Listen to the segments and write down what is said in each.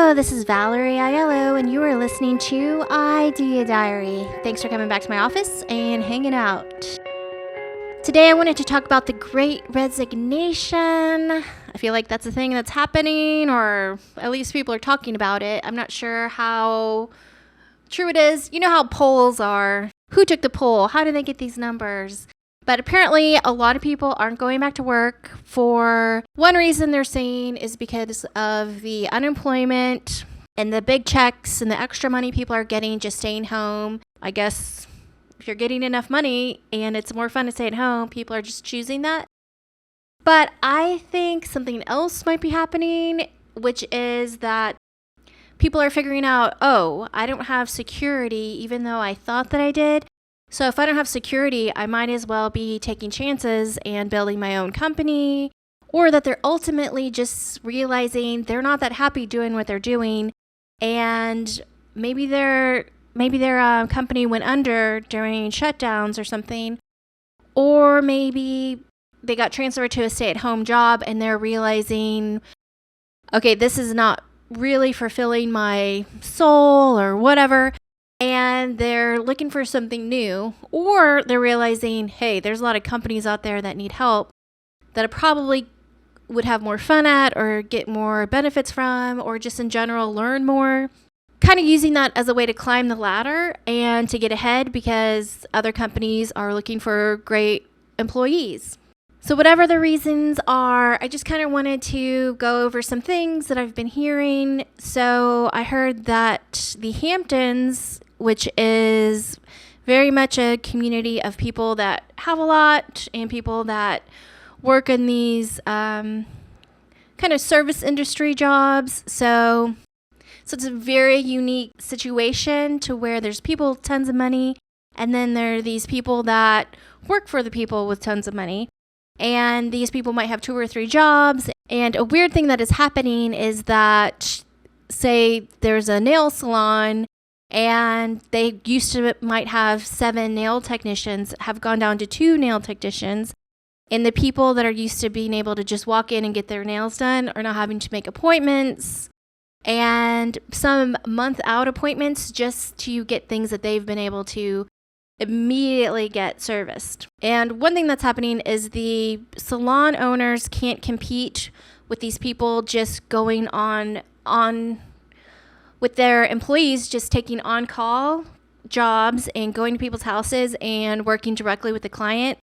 Hello, this is Valerie Aiello, and you are listening to Idea Diary. Thanks for coming back to my office and hanging out. Today I wanted to talk about the Great Resignation. I feel like that's a thing that's happening, or at least people are talking about it. I'm not sure how true it is. You know how polls are. Who took the poll? How did they get these numbers? But apparently a lot of people aren't going back to work. For one reason they're saying is because of the unemployment and the big checks and the extra money people are getting just staying home. I guess if you're getting enough money and it's more fun to stay at home, people are just choosing that. But I think something else might be happening, which is that people are figuring out, oh, I don't have security even though I thought that I did. So if I don't have security, I might as well be taking chances and building my own company, or that they're ultimately just realizing they're not that happy doing what they're doing, and maybe their company went under during shutdowns or something, or maybe they got transferred to a stay-at-home job and they're realizing, okay, this is not really fulfilling my soul or whatever. And they're looking for something new, or they're realizing, hey, there's a lot of companies out there that need help that I probably would have more fun at or get more benefits from, or just in general learn more. Kind of using that as a way to climb the ladder and to get ahead because other companies are looking for great employees. So whatever the reasons are, I just kind of wanted to go over some things that I've been hearing. So I heard that the Hamptons, which is very much a community of people that have a lot and people that work in these kind of service industry jobs. So it's a very unique situation to where there's people with tons of money, and then there are these people that work for the people with tons of money. And these people might have 2 or 3 jobs. And a weird thing that is happening is that, say, there's a nail salon and they might have 7 nail technicians, have gone down to 2 nail technicians. And the people that are used to being able to just walk in and get their nails done are now having to make appointments, and some month out appointments just to get things that they've been able to immediately get serviced. And one thing that's happening is the salon owners can't compete with these people just going on with their employees, just taking on-call jobs and going to people's houses and working directly with the client.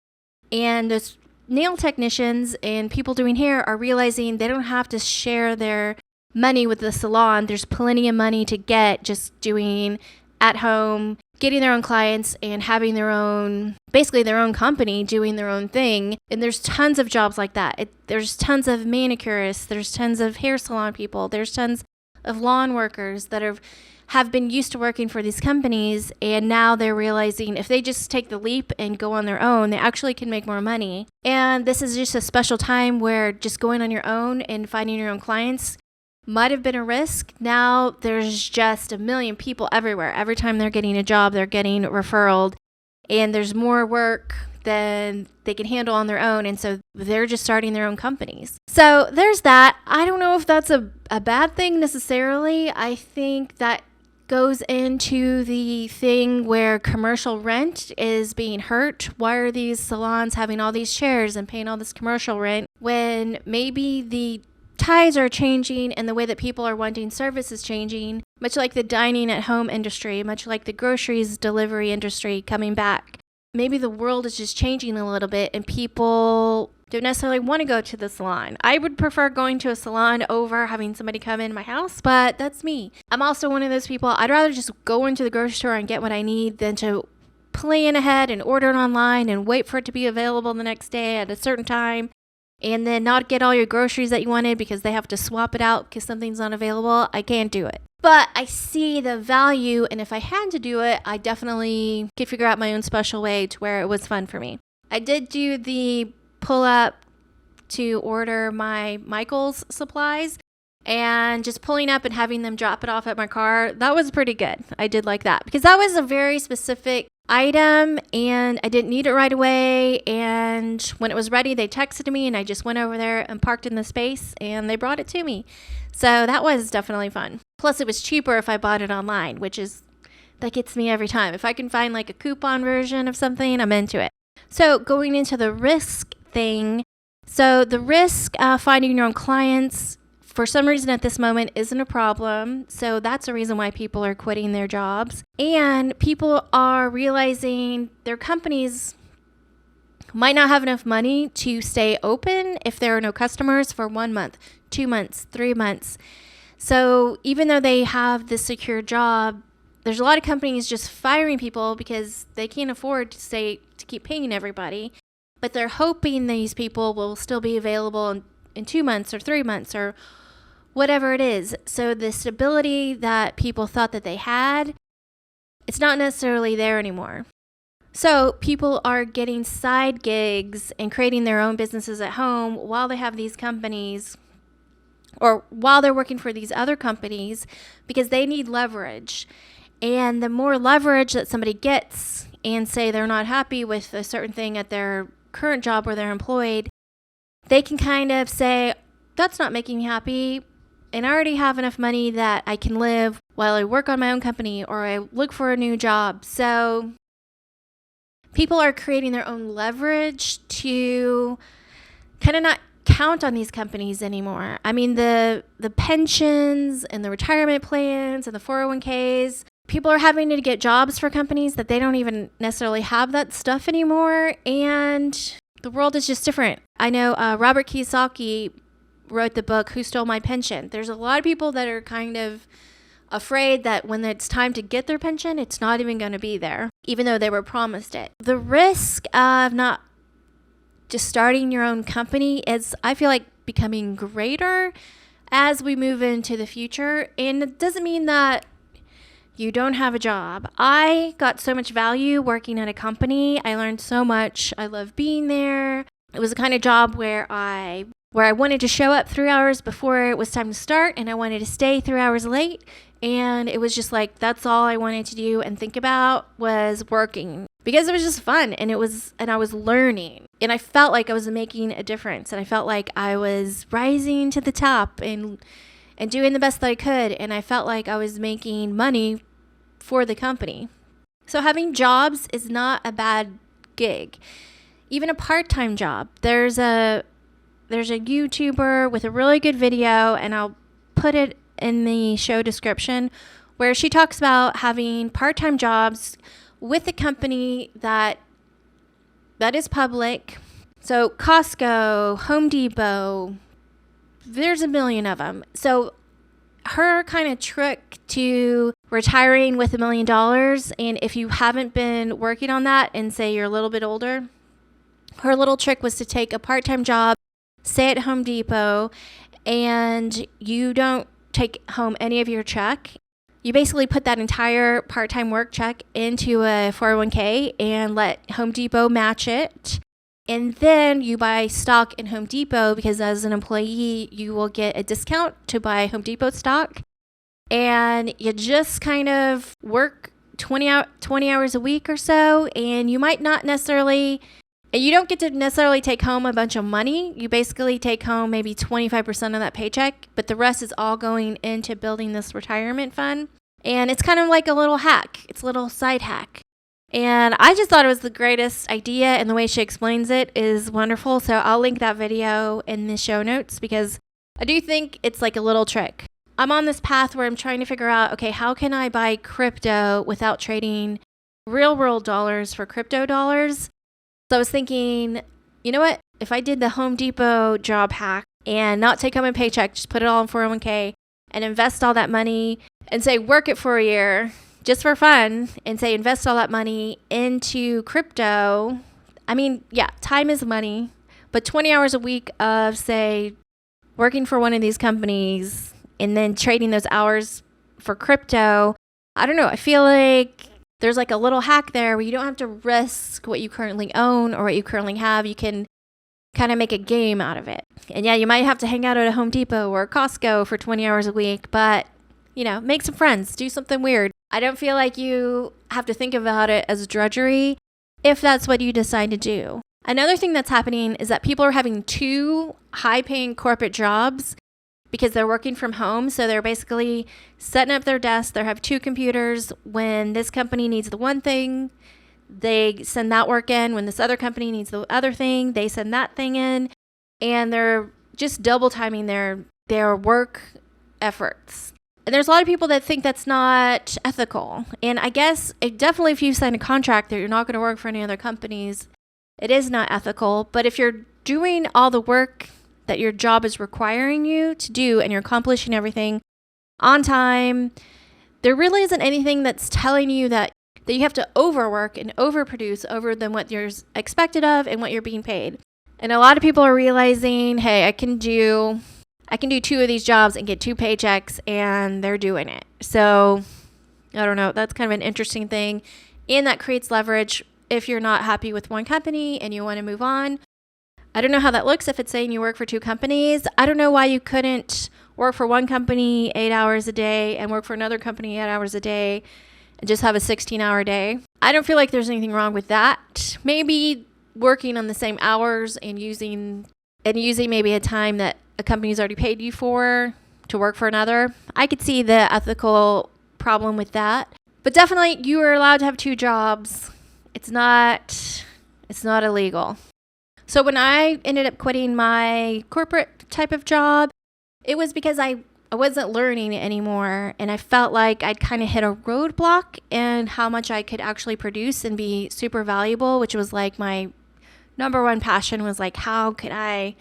And those nail technicians and people doing hair are realizing they don't have to share their money with the salon. There's plenty of money to get just doing at home, getting their own clients and having their own company doing their own thing. And there's tons of jobs like that. There's tons of manicurists, there's tons of hair salon people, there's tons of lawn workers that have been used to working for these companies, and now they're realizing if they just take the leap and go on their own, they actually can make more money. And this is just a special time where just going on your own and finding your own clients might have been a risk. Now there's just a million people everywhere. Every time they're getting a job, they're getting referred, and there's more work than they can handle on their own. And so they're just starting their own companies. So there's that. I don't know if that's a bad thing necessarily. I think that goes into the thing where commercial rent is being hurt. Why are these salons having all these chairs and paying all this commercial rent when maybe the tides are changing and the way that people are wanting service is changing, much like the dining at home industry, much like the groceries delivery industry coming back. Maybe the world is just changing a little bit and people don't necessarily want to go to the salon. I would prefer going to a salon over having somebody come in my house, but that's me. I'm also one of those people, I'd rather just go into the grocery store and get what I need than to plan ahead and order it online and wait for it to be available the next day at a certain time, and then not get all your groceries that you wanted because they have to swap it out because something's not available. I can't do it. But I see the value, and if I had to do it, I definitely could figure out my own special way to where it was fun for me. I did do the pull up to order my Michael's supplies, and just pulling up and having them drop it off at my car. That was pretty good. I did like that because that was a very specific item and I didn't need it right away. And when it was ready, they texted me and I just went over there and parked in the space and they brought it to me. So that was definitely fun. Plus, it was cheaper if I bought it online, that gets me every time. If I can find like a coupon version of something, I'm into it. So going into the risk thing. So the risk, finding your own clients, for some reason at this moment isn't a problem. So that's the reason why people are quitting their jobs. And people are realizing their companies might not have enough money to stay open if there are no customers for 1 month, 2 months, 3 months. So even though they have this secure job, there's a lot of companies just firing people because they can't afford to keep paying everybody. But they're hoping these people will still be available in 2 months or 3 months or whatever it is. So the stability that people thought that they had, it's not necessarily there anymore. So people are getting side gigs and creating their own businesses at home while they have these companies, or while they're working for these other companies, because they need leverage. And the more leverage that somebody gets, and say they're not happy with a certain thing at their current job where they're employed, they can kind of say, that's not making me happy, and I already have enough money that I can live while I work on my own company or I look for a new job. So people are creating their own leverage to kind of not count on these companies anymore. I mean, the pensions and the retirement plans and the 401ks, people are having to get jobs for companies that they don't even necessarily have that stuff anymore. And the world is just different. I know Robert Kiyosaki wrote the book, Who Stole My Pension? There's a lot of people that are kind of afraid that when it's time to get their pension, it's not even going to be there, even though they were promised it. The risk of not just starting your own company is, I feel like, becoming greater as we move into the future. And it doesn't mean that you don't have a job. I got so much value working at a company. I learned so much. I love being there. It was the kind of job where I wanted to show up 3 hours before it was time to start, and I wanted to stay 3 hours late. And it was just like, that's all I wanted to do and think about was working, because it was just fun, and I was learning, and I felt like I was making a difference, and I felt like I was rising to the top and doing the best that I could, and I felt like I was making money for the company. So having jobs is not a bad gig. Even a part-time job. There's a YouTuber with a really good video, and I'll put it in the show description, where she talks about having part-time jobs with a company that is public. So Costco, Home Depot, there's a million of them. So her kind of trick to retiring with $1 million, and if you haven't been working on that and say you're a little bit older, her little trick was to take a part-time job, stay at Home Depot, and you don't take home any of your check. You basically put that entire part-time work check into a 401k and let Home Depot match it. And then you buy stock in Home Depot, because as an employee, you will get a discount to buy Home Depot stock. And you just kind of work 20 hours a week or so, and you might not necessarily... You don't get to necessarily take home a bunch of money. You basically take home maybe 25% of that paycheck, but the rest is all going into building this retirement fund. And it's kind of like a little hack. It's a little side hack. And I just thought it was the greatest idea, and the way she explains it is wonderful. So I'll link that video in the show notes, because I do think it's like a little trick. I'm on this path where I'm trying to figure out, okay, how can I buy crypto without trading real world dollars for crypto dollars? So I was thinking, you know what? If I did the Home Depot job hack and not take home a paycheck, just put it all in 401k and invest all that money and say work it for a year just for fun, and say invest all that money into crypto. I mean, yeah, time is money, but 20 hours a week of, say, working for one of these companies and then trading those hours for crypto, I don't know. I feel like there's like a little hack there where you don't have to risk what you currently own or what you currently have. You can kind of make a game out of it. And yeah, you might have to hang out at a Home Depot or a Costco for 20 hours a week, but, you know, make some friends, do something weird. I don't feel like you have to think about it as drudgery if that's what you decide to do. Another thing that's happening is that people are having 2 high-paying corporate jobs because they're working from home. So they're basically setting up their desk. They have 2 computers. When this company needs the one thing, they send that work in. When this other company needs the other thing, they send that thing in. And they're just double timing their work efforts. And there's a lot of people that think that's not ethical. And I guess definitely if you sign a contract that you're not going to work for any other companies, it is not ethical. But if you're doing all the work that your job is requiring you to do and you're accomplishing everything on time, there really isn't anything that's telling you that you have to overwork and overproduce over than what you're expected of and what you're being paid. And a lot of people are realizing, hey, I can do 2 of these jobs and get 2 paychecks, and they're doing it. So I don't know. That's kind of an interesting thing. And that creates leverage if you're not happy with one company and you want to move on. I don't know how that looks if it's saying you work for 2 companies. I don't know why you couldn't work for one company 8 hours a day and work for another company 8 hours a day and just have a 16-hour day. I don't feel like there's anything wrong with that. Maybe working on the same hours and using maybe a time that a company's already paid you for to work for another. I could see the ethical problem with that. But definitely you are allowed to have 2 jobs. It's not illegal. So when I ended up quitting my corporate type of job, it was because I wasn't learning anymore, and I felt like I'd kind of hit a roadblock in how much I could actually produce and be super valuable, which was like my number one passion, was like, how could I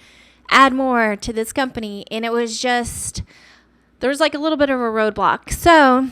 add more to this company? And it was just, there was like a little bit of a roadblock. So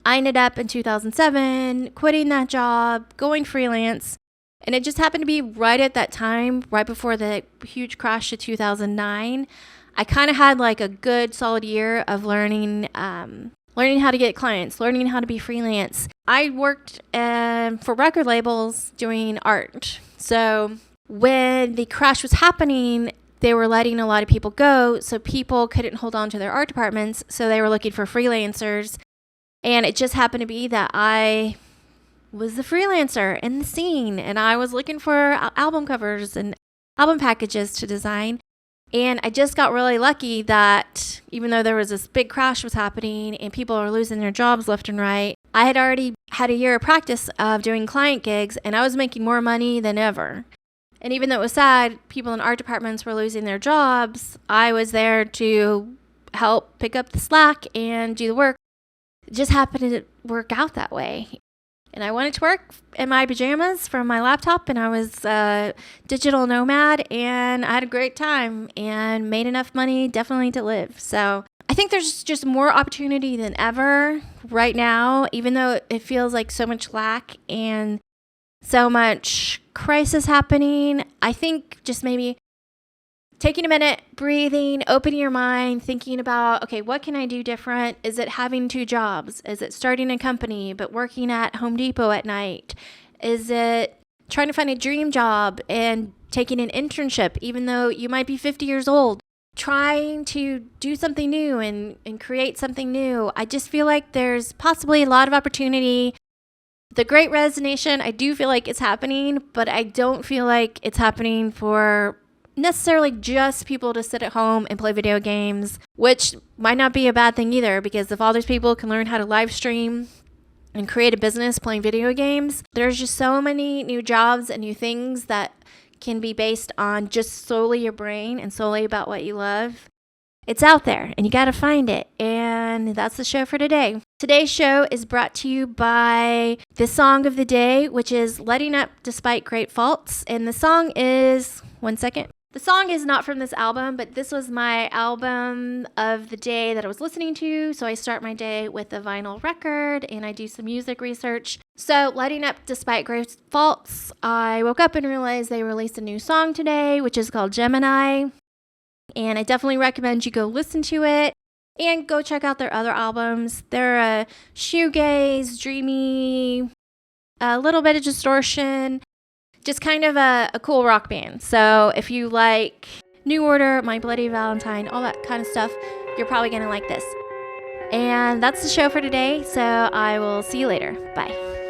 I ended up in 2007 quitting that job, going freelance. And it just happened to be right at that time, right before the huge crash of 2009. I kind of had like a good solid year of learning how to get clients, learning how to be freelance. I worked for record labels doing art. So when the crash was happening, they were letting a lot of people go. So people couldn't hold on to their art departments. So they were looking for freelancers. And it just happened to be that I was the freelancer in the scene, and I was looking for album covers and album packages to design. And I just got really lucky that even though there was this big crash was happening and people are losing their jobs left and right, I had already had a year of practice of doing client gigs, and I was making more money than ever. And even though it was sad, people in art departments were losing their jobs, I was there to help pick up the slack and do the work. It just happened to work out that way. And I wanted to work in my pajamas from my laptop, and I was a digital nomad, and I had a great time and made enough money definitely to live. So I think there's just more opportunity than ever right now, even though it feels like so much lack and so much crisis happening. I think just maybe taking a minute, breathing, opening your mind, thinking about, okay, what can I do different? Is it having 2 jobs? Is it starting a company but working at Home Depot at night? Is it trying to find a dream job and taking an internship even though you might be 50 years old? Trying to do something new and create something new. I just feel like there's possibly a lot of opportunity. The Great Resignation, I do feel like it's happening, but I don't feel like it's happening for necessarily just people to sit at home and play video games, which might not be a bad thing either, because if all these people can learn how to live stream and create a business playing video games, there's just so many new jobs and new things that can be based on just solely your brain and solely about what you love. It's out there and you got to find it. And that's the show for today. Today's show is brought to you by the song of the day, which is Letting Up Despite Great Faults. And the song is, one second. The song is not from this album, but this was my album of the day that I was listening to. So I start my day with a vinyl record and I do some music research. So Letting Up Despite Great Faults, I woke up and realized they released a new song today, which is called Gemini. And I definitely recommend you go listen to it and go check out their other albums. They're a shoegaze, dreamy, a little bit of distortion, just kind of a cool rock band. So if you like New Order, My Bloody Valentine, all that kind of stuff, you're probably going to like this. And that's the show for today. So I will see you later. Bye.